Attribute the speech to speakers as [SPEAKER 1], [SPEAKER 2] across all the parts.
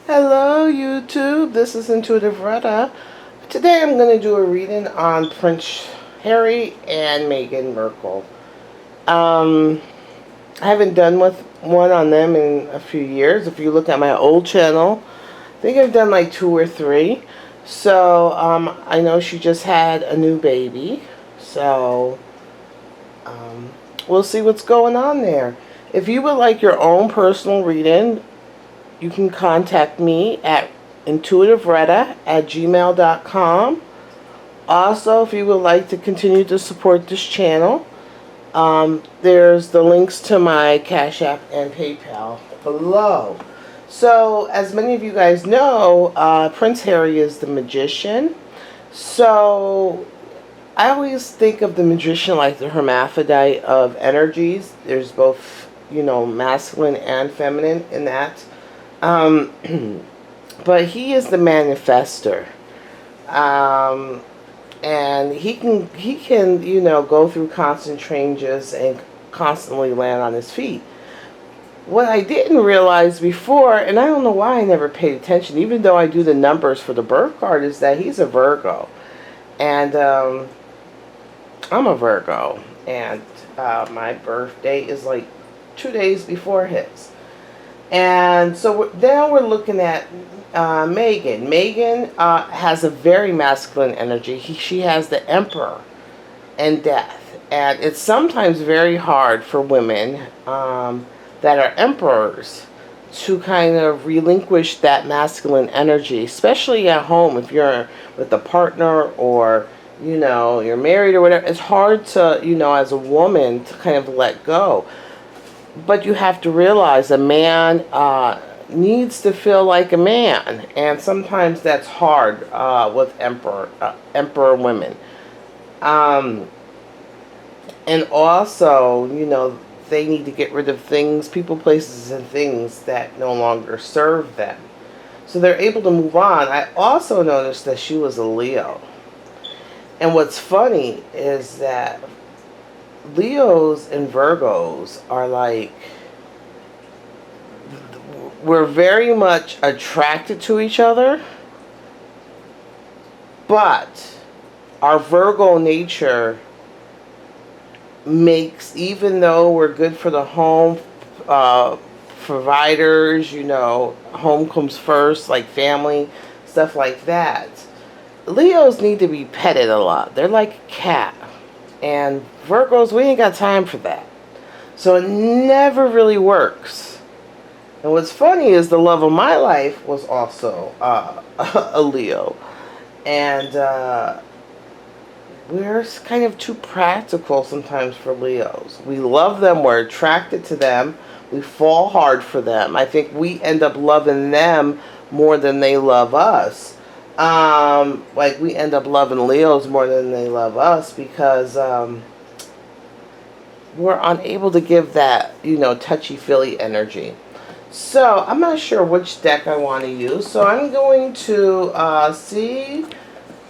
[SPEAKER 1] Hello YouTube, this is Intuitive Retta. Today I'm going to do a reading on Prince Harry and Meghan Markle. I haven't done one on them in a few years. If you look at my old channel, I think I've done like 2 or 3. So I know she just had a new baby. So we'll see what's going on there. If you would like your own personal reading, you can contact me at intuitiveretta@gmail.com. Also, if you would like to continue to support this channel, there's the links to my Cash App and PayPal below. So, as many of you guys know, Prince Harry is the magician. So, I always think of the magician like the hermaphrodite of energies. There's both, masculine and feminine in that. But he is the manifester. And he can, go through constant changes and constantly land on his feet. What I didn't realize before, and I don't know why I never paid attention, even though I do the numbers for the birth card, is that he's a Virgo. And I'm a Virgo. And my birthday is like 2 days before his. And so now we're looking at Meghan. Meghan has a very masculine energy. She has the Emperor and Death. And it's sometimes very hard for women that are emperors to kind of relinquish that masculine energy, especially at home if you're with a partner or, you're married or whatever. It's hard to, as a woman to kind of let go. But you have to realize a man needs to feel like a man, and sometimes that's hard with emperor women. And also, they need to get rid of things, people, places, and things that no longer serve them. So they're able to move on. I also noticed that she was a Leo. And what's funny is that Leos and Virgos are like, we're very much attracted to each other, but our Virgo nature makes, even though we're good for the home, providers, home comes first, like family, stuff like that. Leos need to be petted a lot. They're like a cat. And Virgos, we ain't got time for that. So it never really works. And what's funny is the love of my life was also a Leo. And we're kind of too practical sometimes for Leos. We love them. We're attracted to them. We fall hard for them. I think we end up loving them more than they love us. Like we end up loving Leos more than they love us because we're unable to give that, touchy-feely energy. So I'm not sure which deck I want to use. So I'm going to see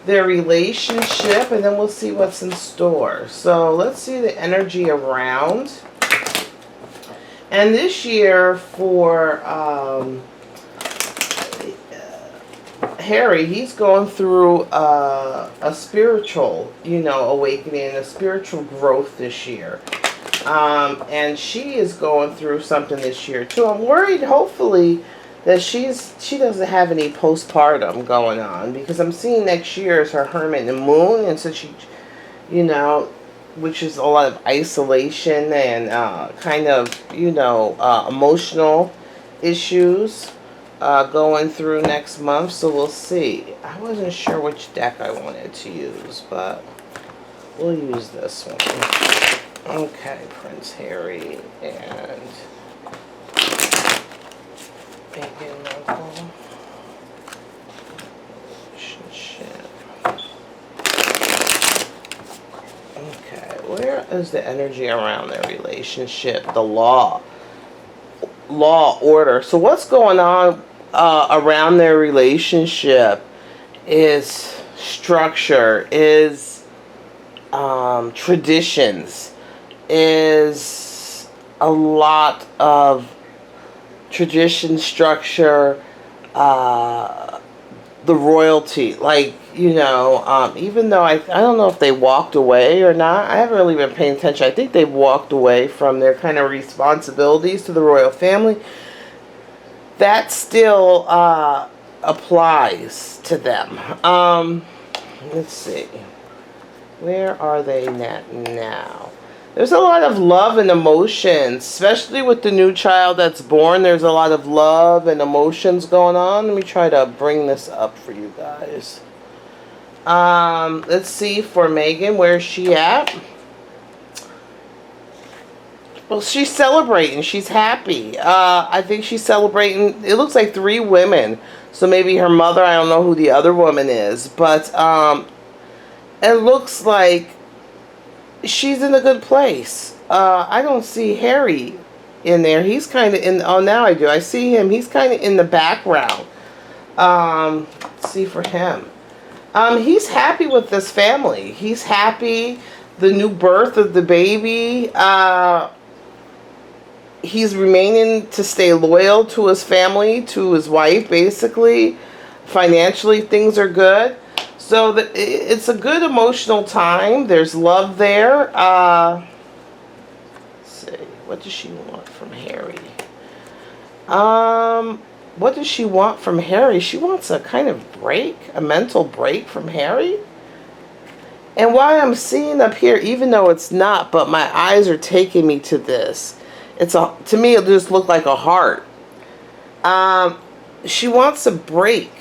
[SPEAKER 1] their relationship, and then we'll see what's in store. So let's see the energy around. And this year for Harry, he's going through a spiritual, awakening, a spiritual growth this year. And she is going through something this year too. I'm worried, hopefully, that she doesn't have any postpartum going on, because I'm seeing next year is her hermit and moon, and so she, which is a lot of isolation and kind of, emotional issues going through next month. So we'll see. I wasn't sure which deck I wanted to use, but we'll use this one. Okay, Prince Harry and Meghan Markle relationship. Okay, where is the energy around their relationship? The law order. So what's going on around their relationship is structure, is traditions, is a lot of tradition, structure, uh, the royalty. Like, even though I don't know if they walked away or not. I haven't really been paying attention. I think they've walked away from their kind of responsibilities to the royal family. That still applies to them. Let's see. Where are they now? There's a lot of love and emotions, especially with the new child that's born. There's a lot of love and emotions going on. Let me try to bring this up for you guys. Let's see, for Meghan, where's she at? Well, she's celebrating. She's happy. I think she's celebrating. It looks like 3 women. So maybe her mother. I don't know who the other woman is. But it looks like she's in a good place. I don't see Harry in there. He's kind of in. Oh, now I do. I see him. He's kind of in the background. Let's see for him. He's happy with this family. He's happy. The new birth of the baby. He's remaining to stay loyal to his family, to his wife, basically. Financially, things are good. So it's a good emotional time. There's love there. Let's see. What does she want from Harry? What does she want from Harry? She wants a kind of break, a mental break from Harry. And why I'm seeing up here, even though it's not, but my eyes are taking me to this. To me, it just looked like a heart. She wants a break.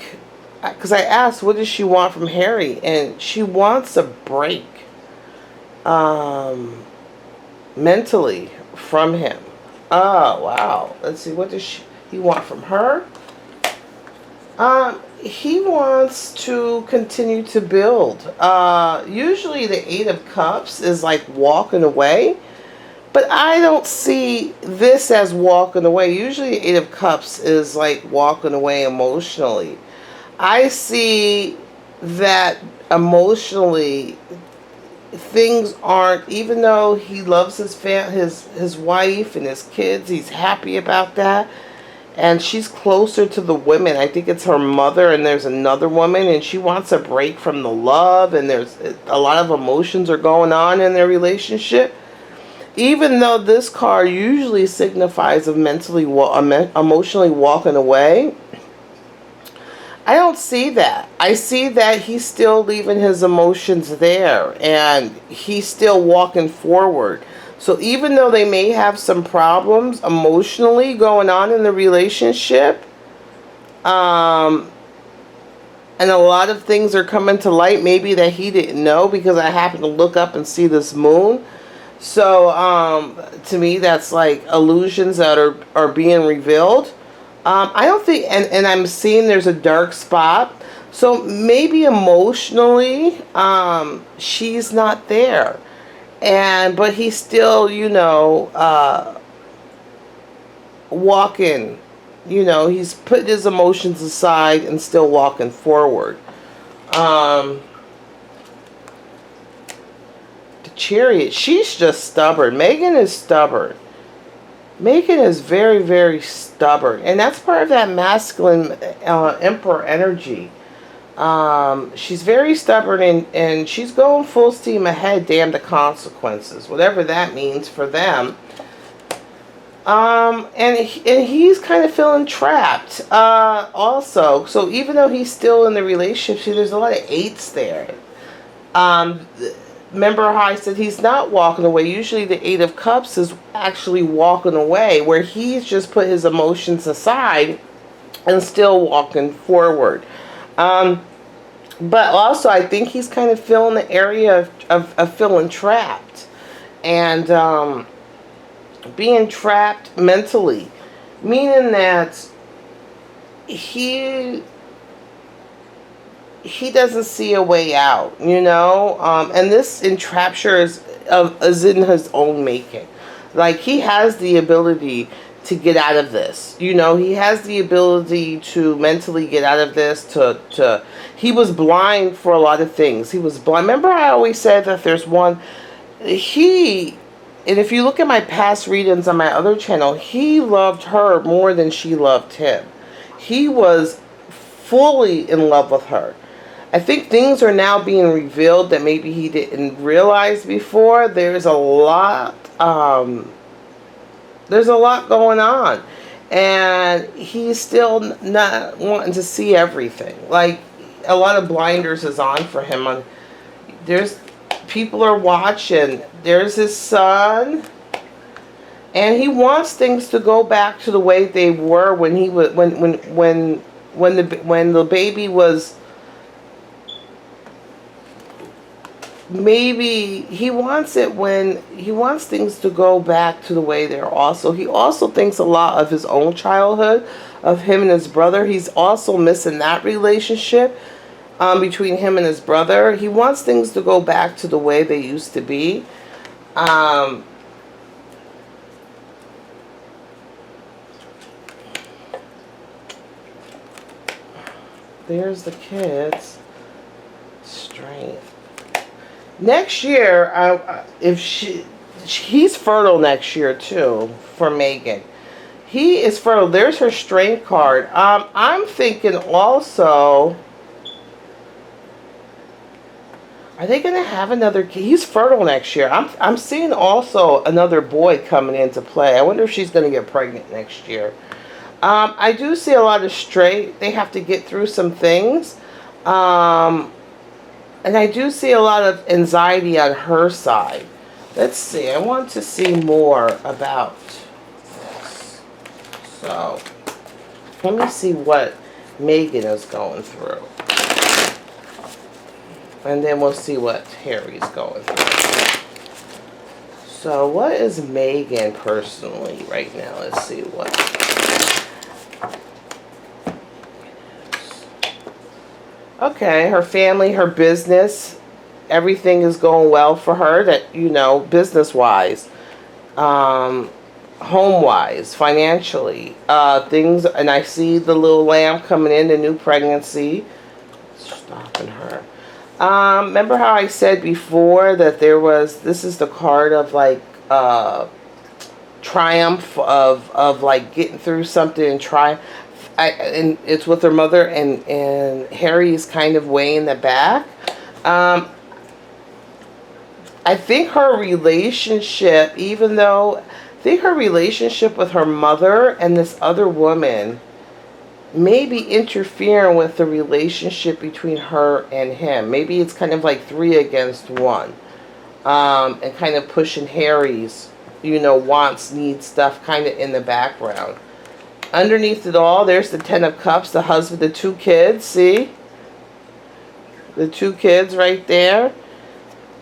[SPEAKER 1] Because I asked, what does she want from Harry? And she wants a break. Mentally from him. Oh, wow. Let's see, what does he want from her? He wants to continue to build. Usually the 8 of Cups is like walking away. But I don't see this as walking away. Usually 8 of Cups is like walking away emotionally. I see that emotionally things aren't, even though he loves his wife and his kids, he's happy about that. And she's closer to the women. I think it's her mother and there's another woman, and she wants a break from the love, and there's a lot of emotions are going on in their relationship. Even though this card usually signifies of emotionally walking away, I don't see that. I see that he's still leaving his emotions there, and he's still walking forward. So even though they may have some problems emotionally going on in the relationship, and a lot of things are coming to light maybe that he didn't know, because I happen to look up and see this moon. So, to me, that's like illusions that are being revealed. I don't think, and I'm seeing there's a dark spot. So maybe emotionally, she's not there. But he's still, walking. He's put his emotions aside and still walking forward. Chariot, she's just stubborn. Meghan is stubborn. Meghan is very, very stubborn. And that's part of that masculine emperor energy. She's very stubborn, and she's going full steam ahead, damn the consequences. Whatever that means for them. And he's kind of feeling trapped also. So even though he's still in the relationship, see, there's a lot of 8s there. Remember how I said he's not walking away? Usually the 8 of Cups is actually walking away, where he's just put his emotions aside and still walking forward. But also I think he's kind of feeling the area of feeling trapped. And being trapped mentally. Meaning that he doesn't see a way out, and this entrapture is in his own making. Like, he has the ability to get out of this. He has the ability to mentally get out of this. He was blind for a lot of things. He was blind. Remember I always said that there's one, and if you look at my past readings on my other channel, he loved her more than she loved him. He was fully in love with her. I think things are now being revealed that maybe he didn't realize before. There's a lot going on, and he's still not wanting to see everything. Like, a lot of blinders is on for him. There's people are watching. There's his son, and he wants things to go back to the way they were when he was when the baby was. Maybe he wants things to go back to the way they're also. He also thinks a lot of his own childhood, of him and his brother. He's also missing that relationship between him and his brother. He wants things to go back to the way they used to be. There's the kids. Strength. Next year, he's fertile next year too for Meghan. He is fertile. There's her strength card. I'm thinking also, are they going to have another kid? He's fertile next year. I'm seeing also another boy coming into play. I wonder if she's going to get pregnant next year. I do see a lot of straight. They have to get through some things. And I do see a lot of anxiety on her side. Let's see. I want to see more about this. So, let me see what Meghan is going through. And then we'll see what Harry's going through. So, what is Meghan personally right now? Let's see what. Okay, her family, her business, everything is going well for her, that, you know, business-wise, home-wise, financially, things, and I see the little lamb coming in, the new pregnancy, stopping her. Remember how I said before that this is the card of, like, triumph, of like, getting through something and triumph. And it's with her mother, and Harry is kind of way in the back. I think her relationship, I think her relationship with her mother and this other woman may be interfering with the relationship between her and him. Maybe it's kind of like 3 against 1. And kind of pushing Harry's, you know, wants, needs stuff kind of in the background. Underneath it all, there's the 10 of Cups, the husband, the 2 kids, see? The 2 kids right there.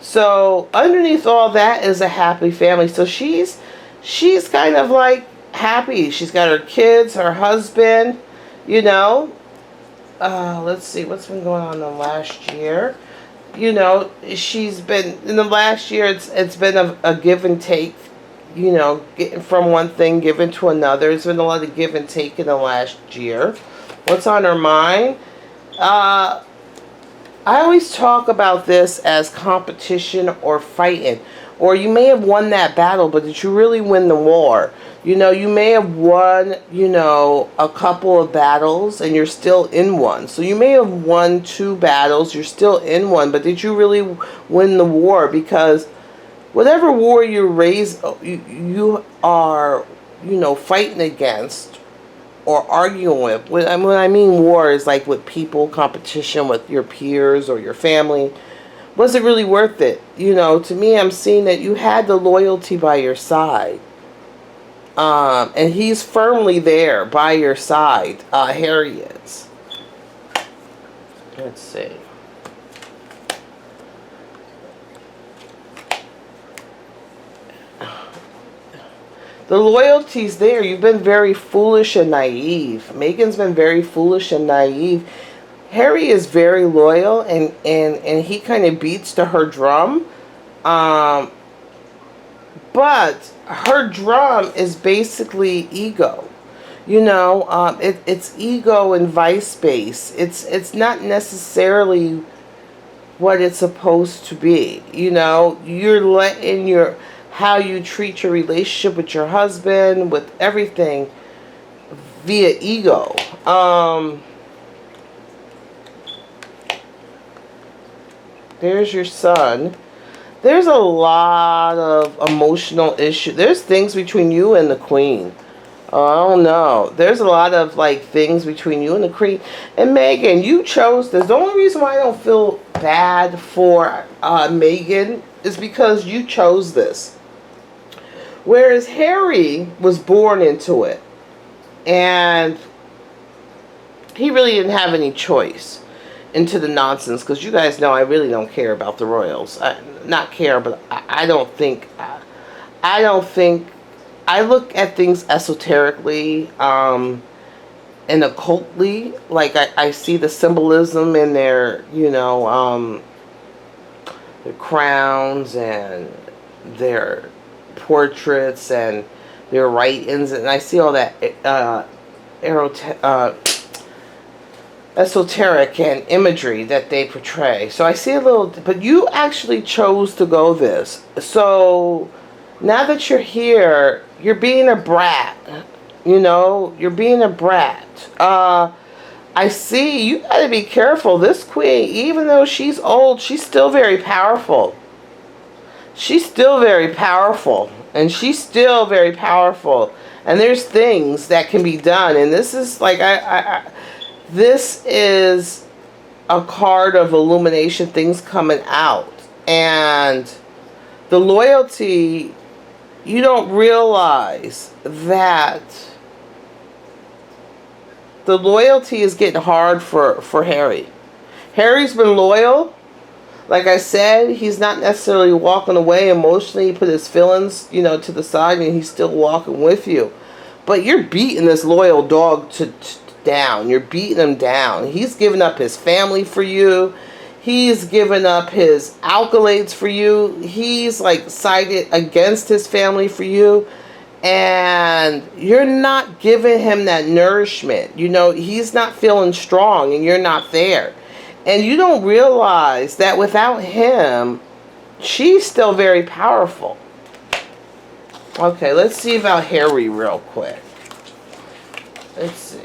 [SPEAKER 1] So, underneath all that is a happy family. So, she's kind of like happy. She's got her kids, her husband, you know. Let's see, what's been going on in the last year? You know, she's been, in the last year, it's been a give and take. You know, getting from one thing, giving to another. There's been a lot of give and take in the last year. What's on her mind? I always talk about this as competition or fighting. Or you may have won that battle, but did you really win the war? You know, you may have won, you know, a couple of battles and you're still in one. So you may have won 2 battles, you're still in one, but did you really win the war? Because whatever war you are, you know, fighting against or arguing with. When I mean war is like with people, competition with your peers or your family. Was it really worth it? You know, to me, I'm seeing that you had the loyalty by your side. And he's firmly there by your side. Harry is. Let's see. The loyalty's there. You've been very foolish and naive. Meghan's been very foolish and naive. Harry is very loyal, and he kind of beats to her drum. But her drum is basically ego. You know, it's ego and vice base. It's not necessarily what it's supposed to be. You know, you're letting how you treat your relationship with your husband, with everything, via ego. There's your son. There's a lot of emotional issues. There's things between you and the queen. Oh no. There's a lot of like things between you and the queen. And Meghan, you chose this. The only reason why I don't feel bad for Meghan is because you chose this. Whereas Harry was born into it. And he really didn't have any choice into the nonsense, because you guys know I really don't care about the royals. Not care, but I don't think I look at things esoterically and occultly. Like I see the symbolism in their, you know, their crowns and their portraits and their writings, and I see all that esoteric and imagery that they portray. So I see a little, but you actually chose to go this. So now that you're here, you're being a brat. You know, you're being a brat. I see, you gotta be careful. This queen, even though she's old, she's still very powerful. She's still very powerful. And she's still very powerful. And there's things that can be done. And this is like, this is a card of illumination, things coming out. And the loyalty, you don't realize that the loyalty is getting hard for Harry. Harry's been loyal. Like I said, he's not necessarily walking away emotionally. He put his feelings, you know, to the side, and he's still walking with you. But you're beating this loyal dog down. You're beating him down. He's given up his family for you. He's given up his accolades for you. He's like sided against his family for you. And you're not giving him that nourishment. You know, he's not feeling strong and you're not there. And you don't realize that without him, she's still very powerful. Okay, let's see about Harry real quick. Let's see.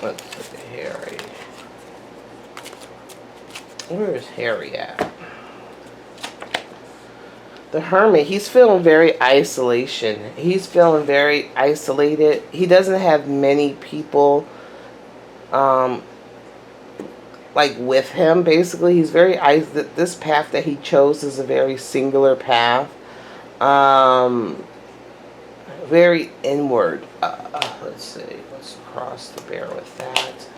[SPEAKER 1] Let's look at Harry. Where is Harry at? The Hermit, he's feeling very isolation. He's feeling very isolated. He doesn't have many people like with him, basically. He's very isolated. This path that he chose is a very singular path. Very inward. Let's see. Let's cross the bear with that.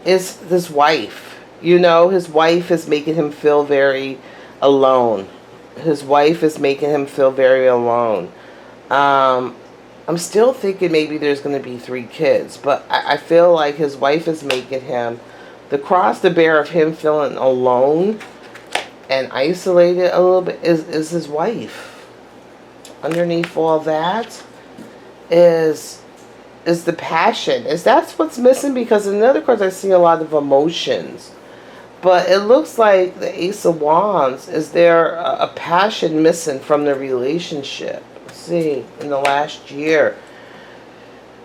[SPEAKER 1] Is this wife. You know, his wife is making him feel very alone. His wife is making him feel very alone. I'm still thinking maybe there's going to be 3 kids. But I feel like his wife is making him... The cross the bear of him feeling alone and isolated a little bit is his wife. Underneath all that is the passion. That's what's missing, because in the other cards I see a lot of emotions. But it looks like the Ace of Wands, is there a passion missing from the relationship? Let's see, in the last year.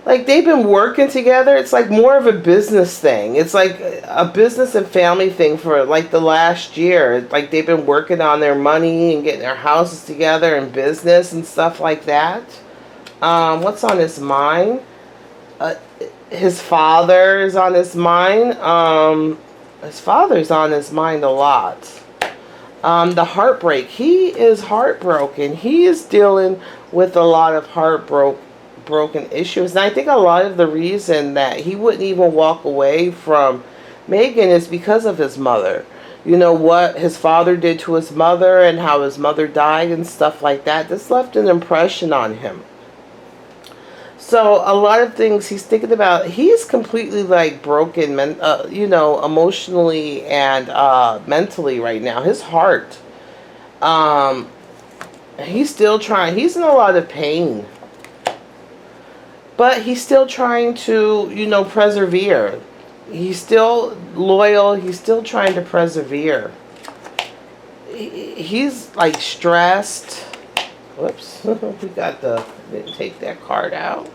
[SPEAKER 1] Like they've been working together. It's like more of a business thing. It's like a business and family thing for like the last year. Like they've been working on their money and getting their houses together and business and stuff like that. What's on his mind? His father is on his mind. His father's on his mind a lot. The heartbreak. He is heartbroken. He is dealing with a lot of broken issues. And I think a lot of the reason that he wouldn't even walk away from Meghan is because of his mother. You know what his father did to his mother and how his mother died and stuff like that. This left an impression on him. So a lot of things he's thinking about, he's completely like broken, you know, emotionally and mentally right now. His heart, he's still trying. He's in a lot of pain, but he's still trying to, you know, persevere. He's still loyal. He's still trying to persevere. He's like stressed. Whoops. We got the, didn't take that card out.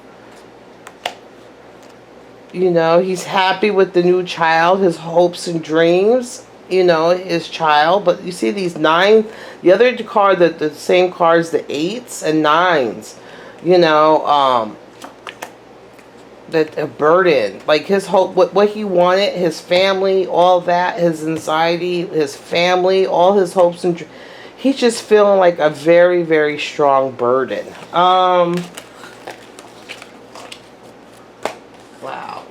[SPEAKER 1] You know, he's happy with the new child, his hopes and dreams, you know, his child. But you see these 9, the other card, the same cards, the 8s and 9s, you know, that a burden, like his hope, what he wanted, his family, all that, his anxiety, his family, all his hopes and dreams. He's just feeling like a very, very strong burden. Wow.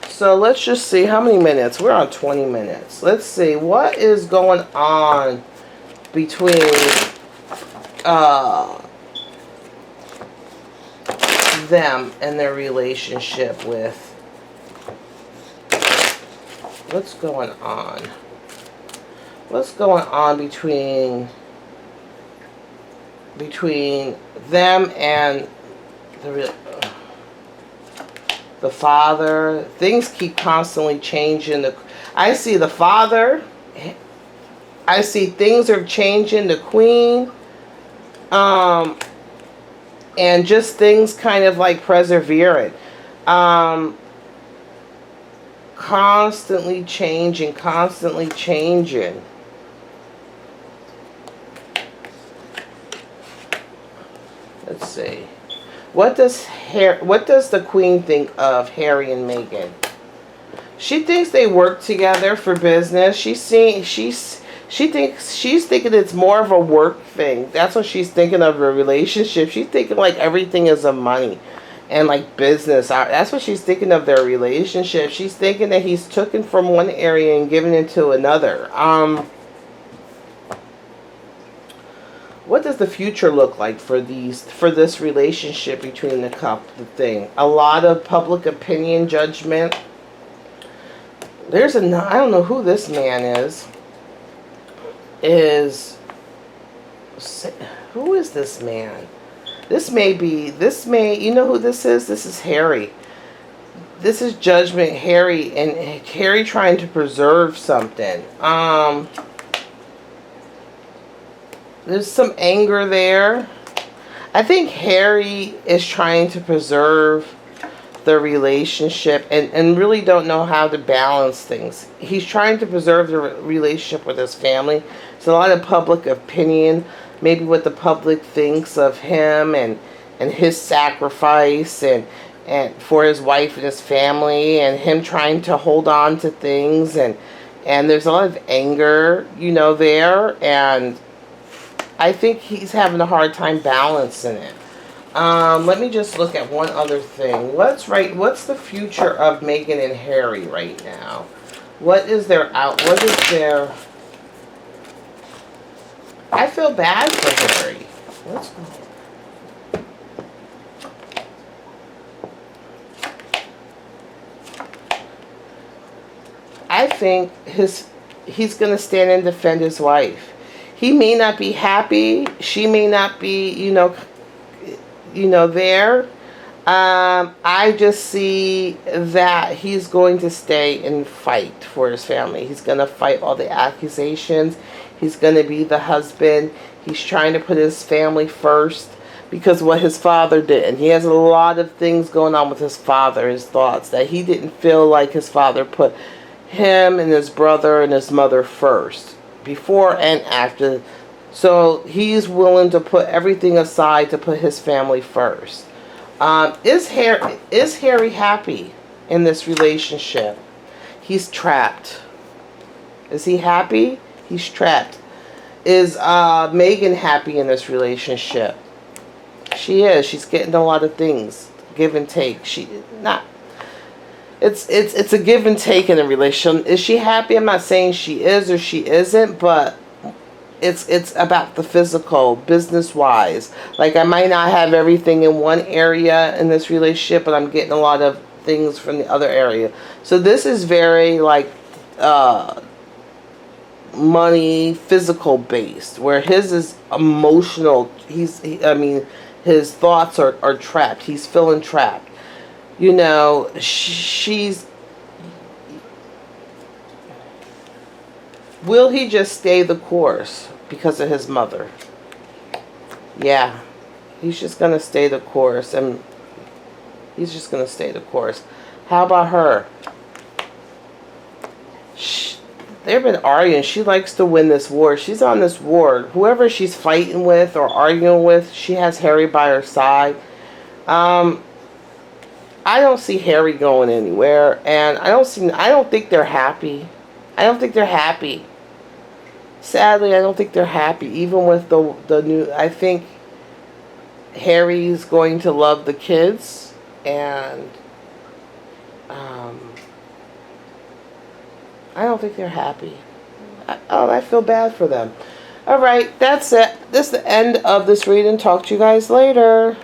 [SPEAKER 1] So let's just see how many minutes. We're on 20 minutes. Let's see what is going on between them and their relationship with. What's going on? What's going on between them and the father? Things keep constantly changing. I see the father. I see things are changing. The queen, and just things kind of like persevering. Constantly changing, constantly changing. Let's see. What does the queen think of Harry and Meghan? She thinks they work together for business. She's thinking it's more of a work thing. That's what she's thinking of a relationship. She's thinking like everything is a money and like business. That's what she's thinking of their relationship. She's thinking that he's taken from one area and given it to another. What does the future look like for this relationship between the couple thing? A lot of public opinion, judgment. I don't know who this man is. Who is this man? You know who this is? This is Harry. This is judgment, Harry, and Harry trying to preserve something. There's some anger there. I think Harry is trying to preserve the relationship and really don't know how to balance things. He's trying to preserve the relationship with his family. There's a lot of public opinion, maybe what the public thinks of him and his sacrifice and for his wife and his family, and him trying to hold on to things, and there's a lot of anger, you know, there, and I think he's having a hard time balancing it. Let me just look at one other thing. What's the future of Meghan and Harry right now? What is their I feel bad for Harry. Let's go. I think he's going to stand and defend his wife. He may not be happy. She may not be, you know, there. I just see that he's going to stay and fight for his family. He's going to fight all the accusations. He's going to be the husband. He's trying to put his family first because what his father did. And he has a lot of things going on with his father, his thoughts, that he didn't feel like his father put him and his brother and his mother first, before and after. So he's willing to put everything aside to put his family first. Is Harry happy in this relationship? He's trapped. Is he happy? He's trapped. Is Meghan happy in this relationship? She is. She's getting a lot of things. Give and take. It's a give and take in a relationship. Is she happy? I'm not saying she is or she isn't, but it's about the physical, business-wise. Like, I might not have everything in one area in this relationship, but I'm getting a lot of things from the other area. So this is very, like, money, physical based, where his is emotional. His thoughts are trapped. He's feeling trapped. You know, she's Will he just stay the course because of his mother? Yeah. He's just going to stay the course. And he's just going to stay the course. How about her? They've been arguing. She likes to win this war. She's on this war. Whoever she's fighting with or arguing with, she has Harry by her side. I don't see Harry going anywhere, and I don't think they're happy. I don't think they're happy. Sadly, I don't think they're happy. Even with the new, I think Harry's going to love the kids, and I don't think they're happy. I feel bad for them. All right, that's it. This is the end of this reading. Talk to you guys later.